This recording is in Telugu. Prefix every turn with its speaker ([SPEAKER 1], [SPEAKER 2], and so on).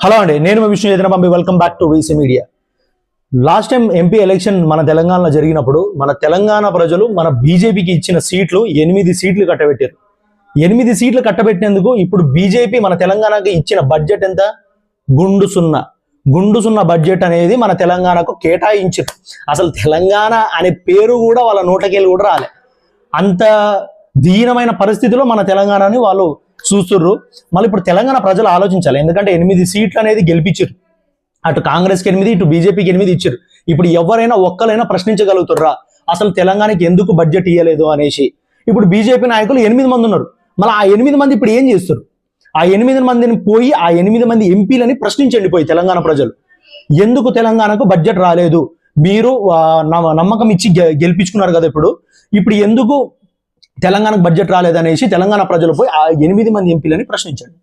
[SPEAKER 1] హలో అండి, నేను మీ Vishnu Chaitanya. Welcome back to VC media. Last time MP election మన తెలంగాణలో జరిగినప్పుడు మన తెలంగాణ ప్రజలు మన బీజేపీకి ఇచ్చిన సీట్లు 8 సీట్లు కట్టబెట్టారు. 8 సీట్లు కట్టబెట్టినందుకు ఇప్పుడు బీజేపీ మన తెలంగాణకి ఇచ్చిన బడ్జెట్ ఎంత? గుండు సున్నా బడ్జెట్ అనేది మన తెలంగాణకు కేటాయించారు. అసలు తెలంగాణ అనే పేరు కూడా వాళ్ళ నోటకెళ్ళి కూడా రాలే. అంత దీనమైన పరిస్థితిలో మన తెలంగాణని వాళ్ళు చూస్తుర్రు. మళ్ళీ ఇప్పుడు తెలంగాణ ప్రజలు ఆలోచించాలి, ఎందుకంటే 8 సీట్లు అనేది గెలిపించారు. అటు కాంగ్రెస్కి 8, ఇటు బీజేపీకి 8 ఇచ్చారు. ఇప్పుడు ఎవరైనా ఒక్కరైనా ప్రశ్నించగలుగుతుర్రా అసలు తెలంగాణకి ఎందుకు బడ్జెట్ ఇవ్వలేదు అనేసి? ఇప్పుడు బీజేపీ నాయకులు 8 మంది ఉన్నారు. మళ్ళీ ఆ 8 మంది ఇప్పుడు ఏం చేస్తారు? ఆ 8 మందిని పోయి ఆ 8 మంది ఎంపీలని ప్రశ్నించండి పోయి తెలంగాణ ప్రజలు, ఎందుకు తెలంగాణకు బడ్జెట్ రాలేదు? మీరు నమ్మకం ఇచ్చి గెలిపించుకున్నారు కదా, ఇప్పుడు ఎందుకు తెలంగాణకు బడ్జెట్ రాలేదనేసి తెలంగాణ ప్రజలు పోయి ఆ 8 మంది ఎంపీలని ప్రశ్నించండి.